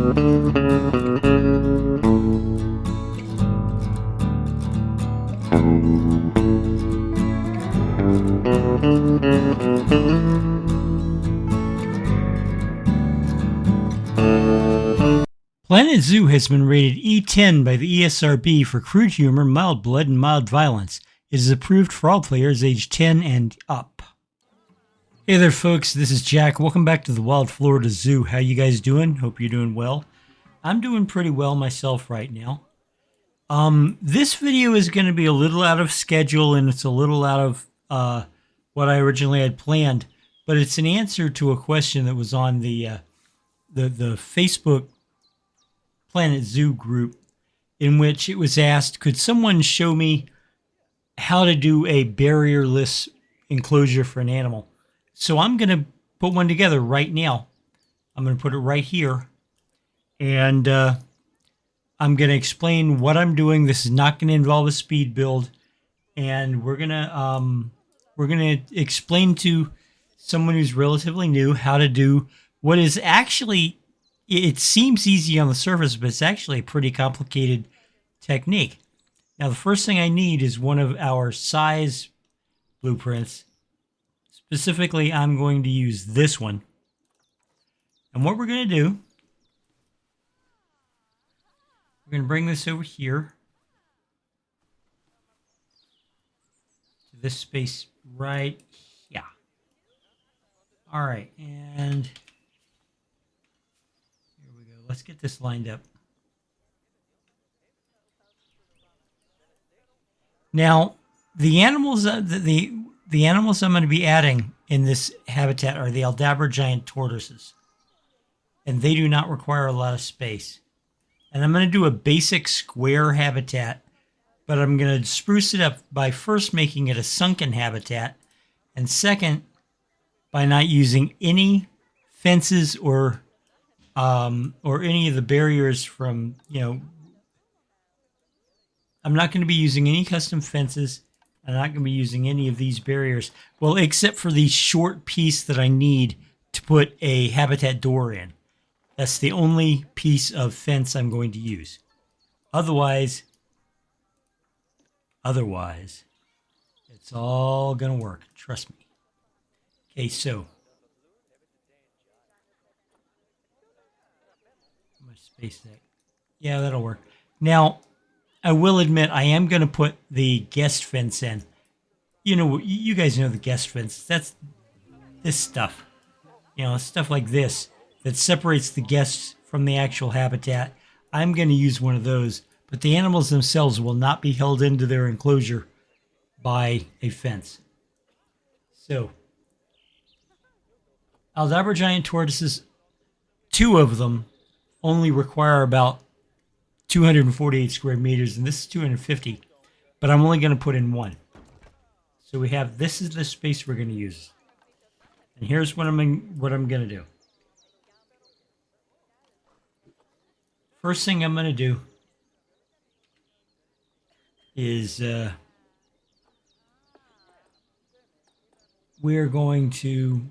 Planet Zoo has been rated E10 by the ESRB for crude humor, mild blood, and mild violence. It is approved for all players aged 10 and up. Hey there, folks. This is Jack. Welcome back to the Wild Florida Zoo. How you guys doing? Hope you're doing well. I'm doing pretty well myself right now. This video is going to be a little out of schedule, and it's a little out of what I originally had planned, but it's an answer to a question that was on the Facebook Planet Zoo group, in which it was asked, could someone show me how to do a barrierless enclosure for an animal? So I'm going to put one together right now. I'm going to put it right here, and I'm going to explain what I'm doing. This is not going to involve a speed build, and we're going to explain to someone who's relatively new how to do what is actually, it seems easy on the surface, but it's actually a pretty complicated technique. Now, the first thing I need is one of our size blueprints. Specifically, I'm going to use this one. And what we're going to do, we're going to bring this over here to this space right here. All right, and here we go. Let's get this lined up. Now, the animals the animals I'm going to be adding in this habitat are the Aldabra giant tortoises, and they do not require a lot of space. And I'm going to do a basic square habitat, but I'm going to spruce it up by first making it a sunken habitat, and second, by not using any fences or any of the barriers from, I'm not going to be using any custom fences. I'm not going to be using any of these barriers. Well, except for the short piece that I need to put a habitat door in. That's the only piece of fence I'm going to use. Otherwise, it's all going to work. Trust me. Okay, so how much space that? Yeah, that'll work. Now, I will admit I am going to put the guest fence in. You guys know the guest fence. That's this stuff. Stuff like this that separates the guests from the actual habitat. I'm going to use one of those, but the animals themselves will not be held into their enclosure by a fence. So, Aldabra giant tortoises, 2 of them only require about 248 square meters, and this is 250, but I'm only going to put in 1. So we have, this is the space we're going to use. And here's what I'm going to do. First thing I'm going to do is we're going to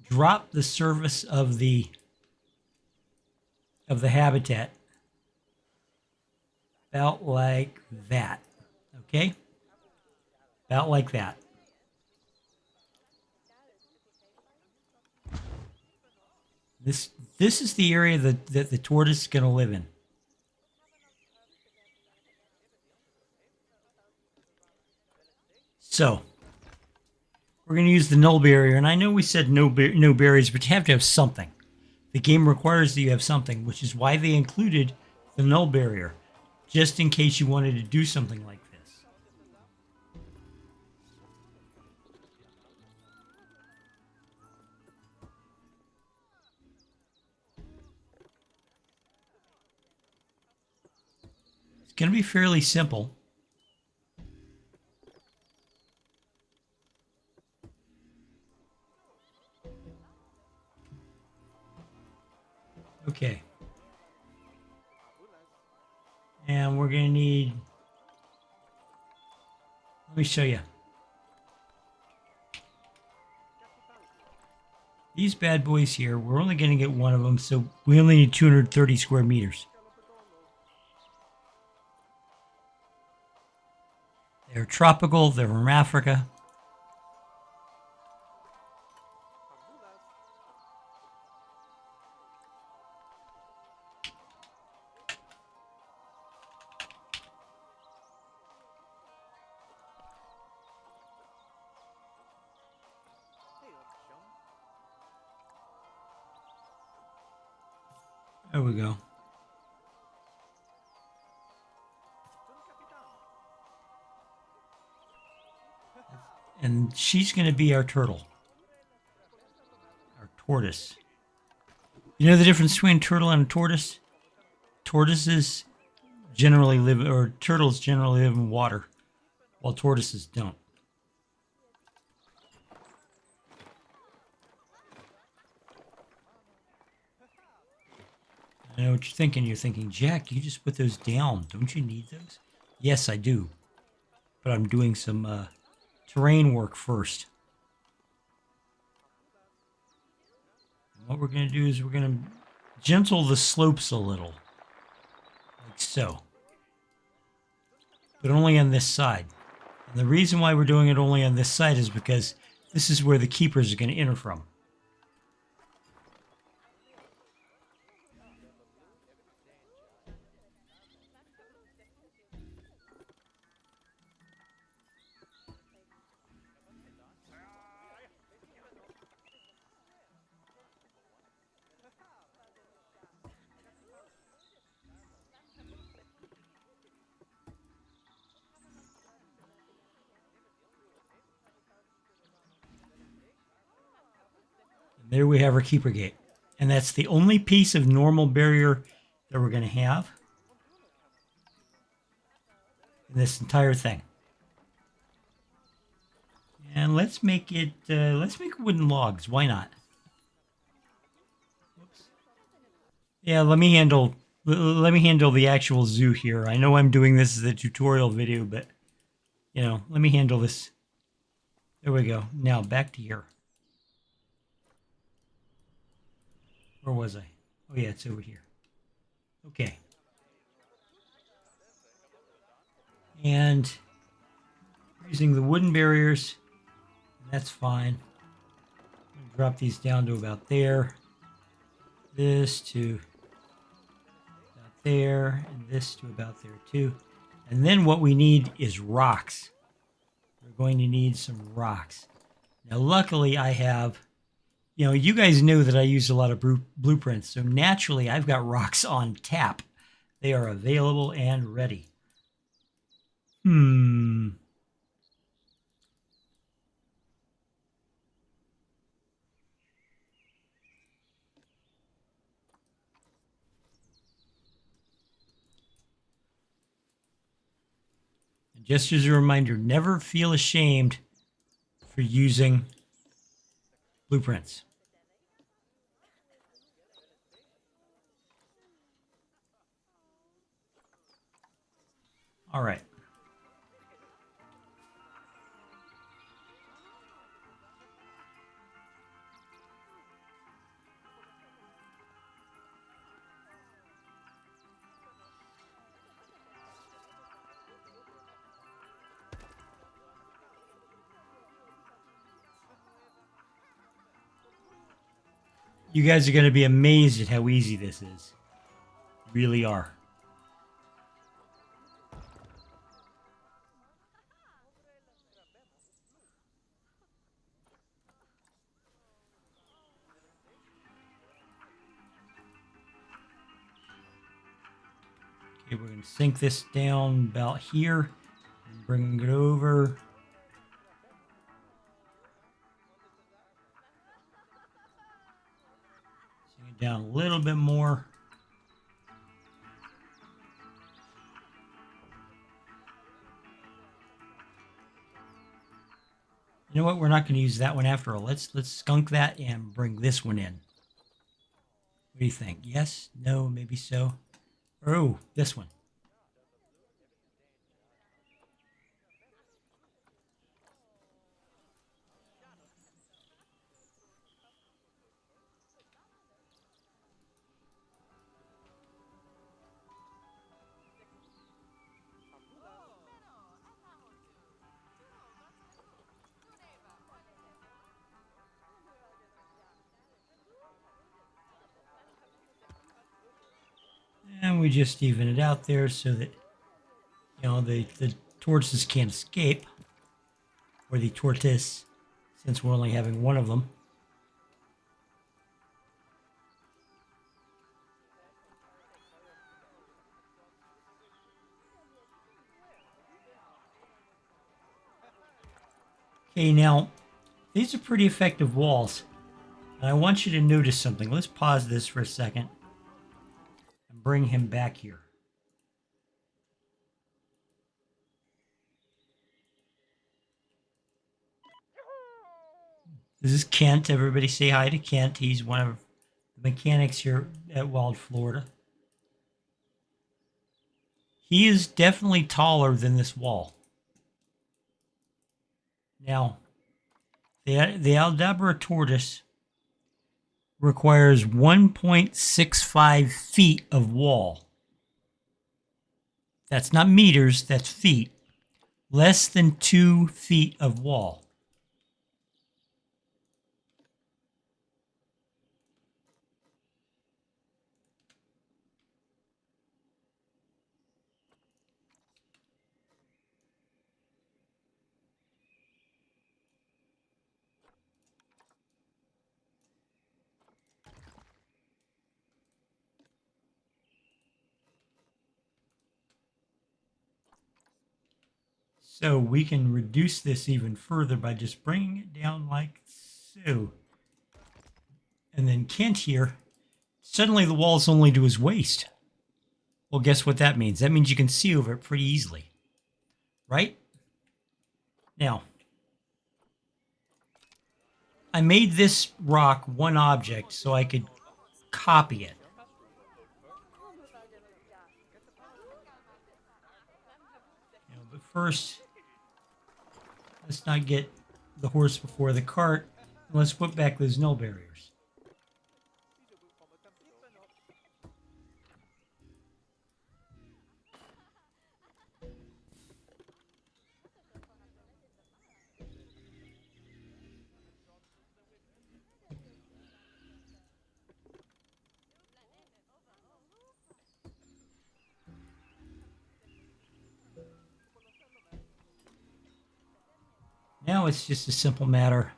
drop the surface of the habitat about like that. Okay? About like that. This is the area that the tortoise is going to live in. So, we're going to use the null barrier, and I know we said no barriers, but you have to have something. The game requires that you have something, which is why they included the null barrier, just in case you wanted to do something like this. It's going to be fairly simple. Okay. And we're going to need, let me show you. These bad boys here, we're only going to get one of them, so we only need 230 square meters. They're tropical, they're from Africa. There we go. And she's going to be our turtle. Our tortoise. You know the difference between a turtle and a tortoise? Tortoises generally live, or turtles generally live in water, while tortoises don't. I know what you're thinking. You're thinking, Jack, you just put those down. Don't you need those? Yes, I do. But I'm doing some terrain work first. And what we're going to do is we're going to gentle the slopes a little. Like so. But only on this side. And the reason why we're doing it only on this side is because this is where the keepers are going to enter from. There we have our keeper gate. And that's the only piece of normal barrier that we're going to have in this entire thing. And let's make wooden logs. Why not? Oops. Yeah, let me handle the actual zoo here. I know I'm doing this as a tutorial video, but let me handle this. There we go. Now back to here. Where was I? Oh yeah, it's over here. Okay. And using the wooden barriers, that's fine. I'm going to drop these down to about there. This to about there, and this to about there too. And then what we need is rocks. We're going to need some rocks. Now luckily I have, you guys know that I use a lot of blueprints, so naturally I've got rocks on tap. They are available and ready. And just as a reminder, never feel ashamed for using blueprints. All right. You guys are going to be amazed at how easy this is. Really are. Okay, we're going to sink this down about here and bring it over. Sink it down a little bit more. You know what? We're not going to use that one after all. Let's skunk that and bring this one in. What do you think? Yes? No? Maybe so? Oh, this one. we just even it out there so that, you know, the tortoises can't escape, or the tortoise, since we're only having one of them. Okay, now, these are pretty effective walls. And I want you to notice something. Let's pause this for a second and bring him back here. This is Kent. Everybody say hi to Kent. He's one of the mechanics here at Wild Florida. He is definitely taller than this wall. Now, the Aldabra tortoise requires 1.65 feet of wall. That's not meters, that's feet. Less than 2 feet of wall. So we can reduce this even further by just bringing it down like so. And then Kent here, suddenly the wall's only to his waist. Well, guess what that means? That means you can see over it pretty easily, right? Now, I made this rock one object so I could copy it. But first, let's not get the horse before the cart. And let's put back those null barriers. Now it's just a simple matter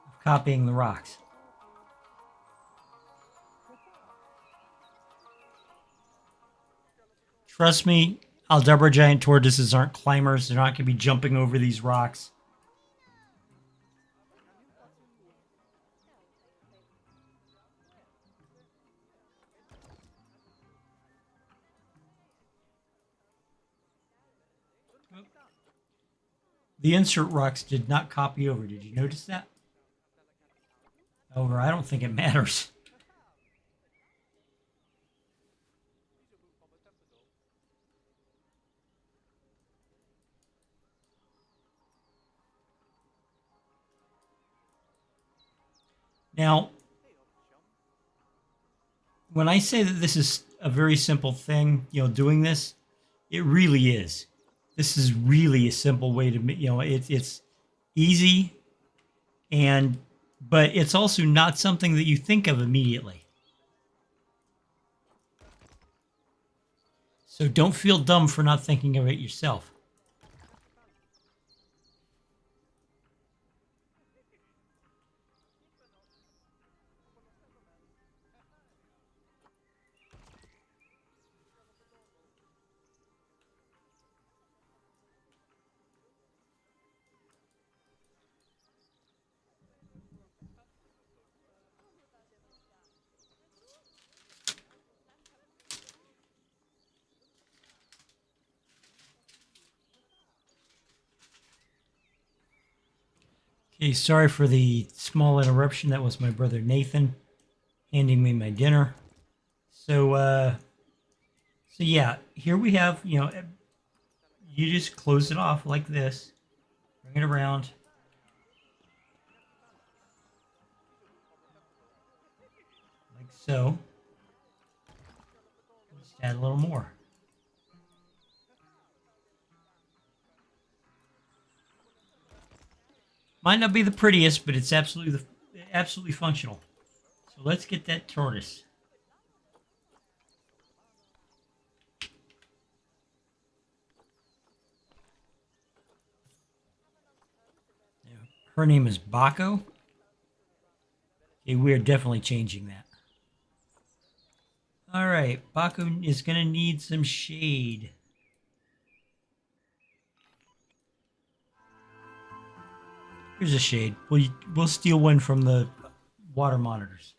of copying the rocks. Trust me, Aldabra giant tortoises aren't climbers. They're not going to be jumping over these rocks. The insert rocks did not copy over. Did you notice that? However, I don't think it matters. Now, when I say that this is a very simple thing, you know, doing this, it really is. This is really a simple way to, you know, it's easy, but it's also not something that you think of immediately. So don't feel dumb for not thinking of it yourself. Okay, sorry for the small interruption. That was my brother Nathan handing me my dinner. So yeah, here we have, you know, you just close it off like this, bring it around. Like so. Just add a little more. Might not be the prettiest, but it's absolutely absolutely functional. So let's get that tortoise. Her name is Bako. Okay, we are definitely changing that. All right, Bako is going to need some shade. Here's a shade. We'll steal one from the water monitors.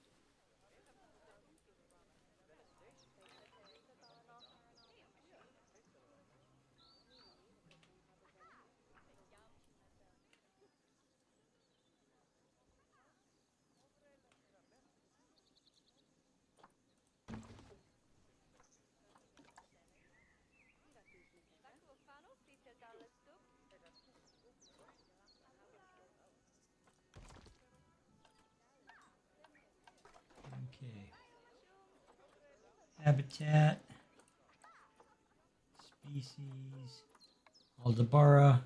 Okay. Habitat. Species. Aldebara.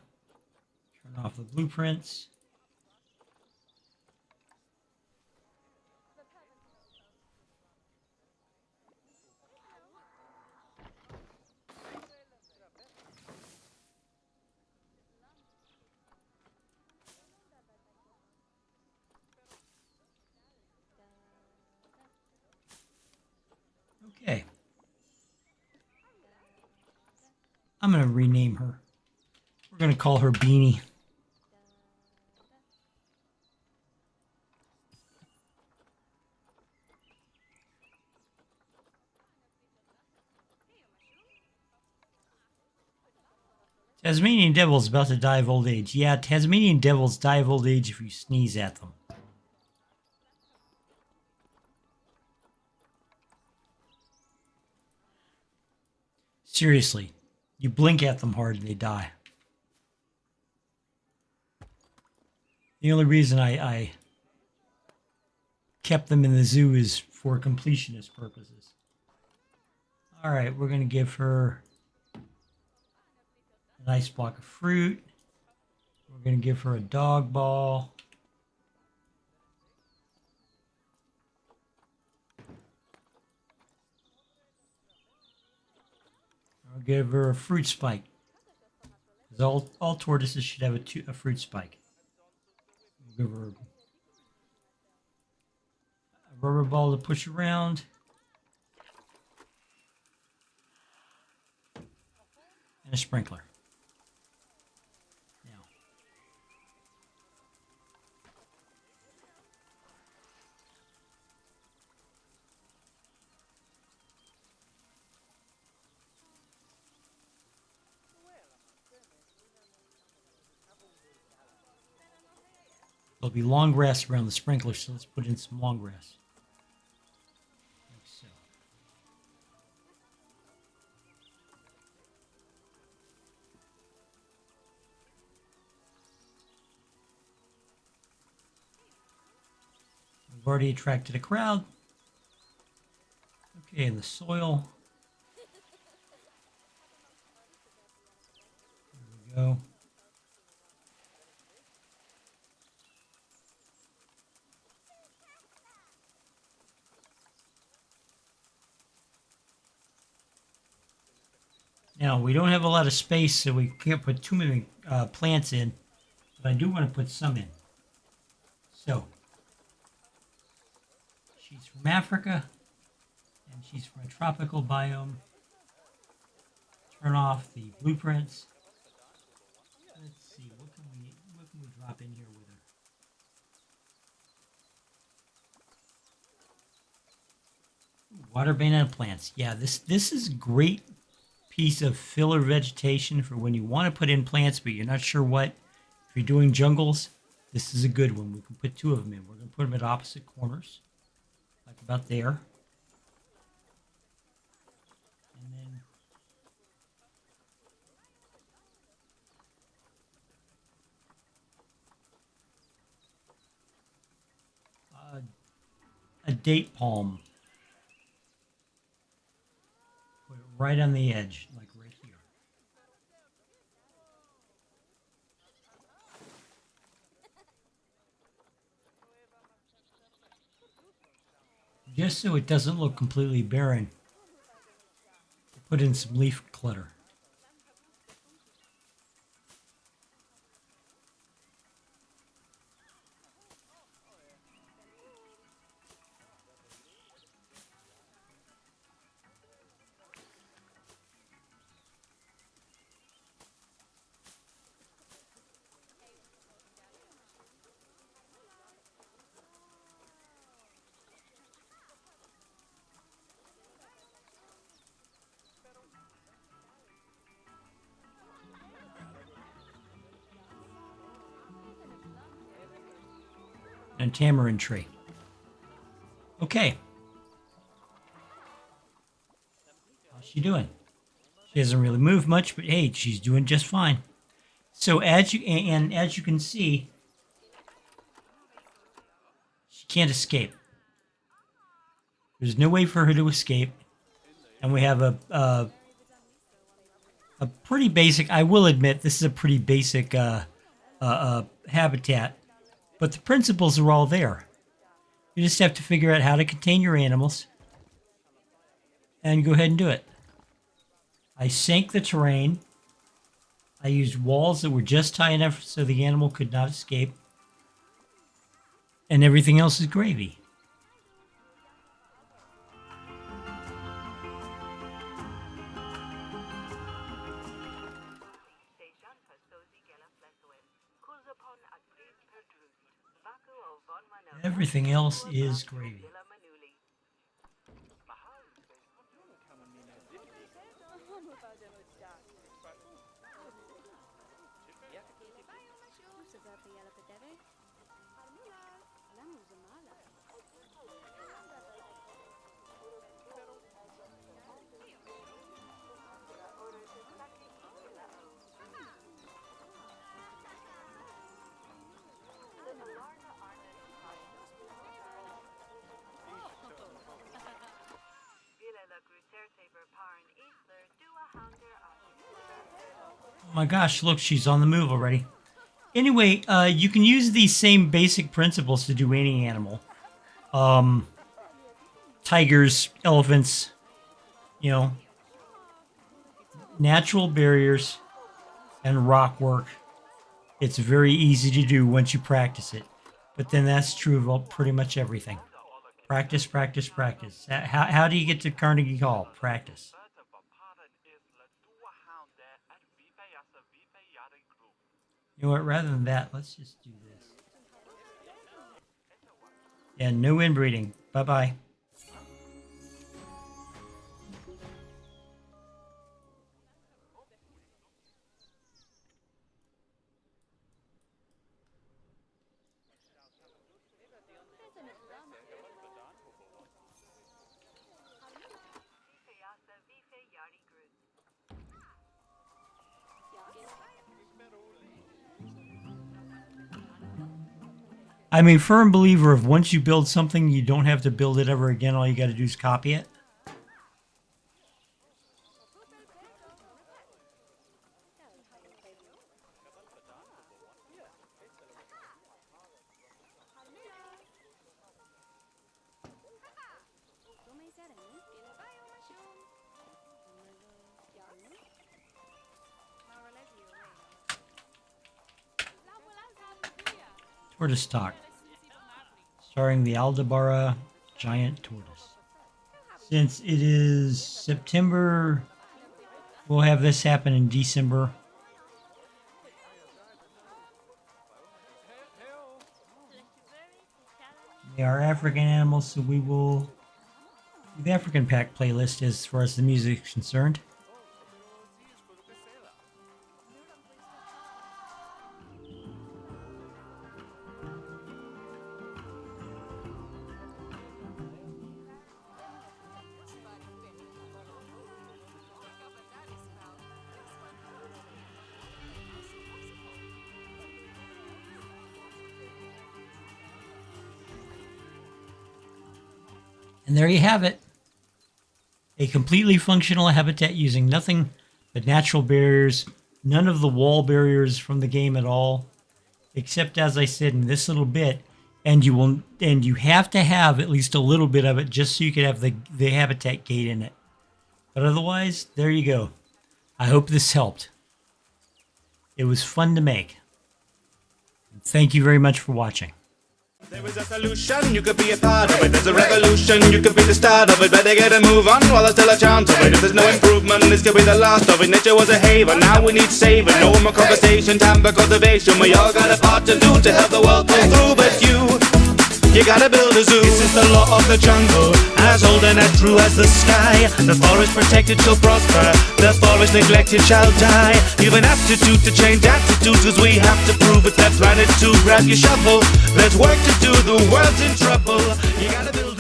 Turn off the blueprints. Okay. I'm going to rename her. We're going to call her Beanie. Tasmanian Devil's about to die of old age. Yeah, Tasmanian Devils die of old age if you sneeze at them. Seriously, you blink at them hard and they die. The only reason I kept them in the zoo is for completionist purposes. All right, we're going to give her a nice block of fruit. We're going to give her a dog ball. I'll give her a fruit spike. Because all tortoises should have a fruit spike. We'll give her a rubber ball to push around. And a sprinkler. Now. There'll be long grass around the sprinkler, so let's put in some long grass. Like so. We've already attracted a crowd. Okay, and the soil. There we go. Now, we don't have a lot of space, so we can't put too many plants in, but I do want to put some in. So, she's from Africa, and she's from a tropical biome. Turn off the blueprints. Let's see, what can we drop in here with her? Ooh, water banana plants. Yeah, this is great piece of filler vegetation for when you want to put in plants, but you're not sure what. If you're doing jungles, this is a good one. We can put two of them in. We're going to put them at opposite corners, like about there. And then a date palm. Put it right on the edge, like right here. Just so it doesn't look completely barren, put in some leaf clutter. And tamarind tree. Okay. How's she doing? She hasn't really moved much, but hey, she's doing just fine. So as you can see, she can't escape. There's no way for her to escape, and we have a pretty basic. I will admit this is a pretty basic habitat, but the principles are all there. You just have to figure out how to contain your animals and go ahead and do it. I sank the terrain. I used walls that were just high enough so the animal could not escape. And everything else is gravy. Everything else is gravy. Oh my gosh, look, she's on the move already. Anyway, you can use these same basic principles to do any animal. Tigers, elephants, you know, natural barriers and rock work. It's very easy to do once you practice it. But then that's true of pretty much everything. Practice, practice, practice. How do you get to Carnegie Hall? Practice. You know what, rather than that, let's just do this. And no inbreeding. Bye-bye. I'm a firm believer of once you build something, you don't have to build it ever again. All you got to do is copy it. Tortoise Talk, starring the Aldabara giant tortoise. Since it is September, we'll have this happen in December. They are African animals, so we will do the African Pack playlist as far as the music is concerned. And there you have it. A completely functional habitat using nothing but natural barriers, none of the wall barriers from the game at all, except, as I said, in this little bit, and you have to have at least a little bit of it just so you could have the habitat gate in it. But otherwise, there you go. I hope this helped. It was fun to make. Thank you very much for watching. There is a solution, you could be a part of it. There's a revolution, you could be the start of it. Better get a move on while there's still a chance of it. If there's no improvement, this could be the last of it. Nature was a haven, now we need saving. No more conversation, time for cultivation. We all got a part to do to help the world pull through. But you gotta build a zoo. This is the law of the jungle, as old and as true as the sky. The forest protected shall prosper, the forest neglected shall die. You've an aptitude to change attitudes, cause we have to prove it's that planet to grab your shovel. There's work to do, the world's in trouble. You gotta build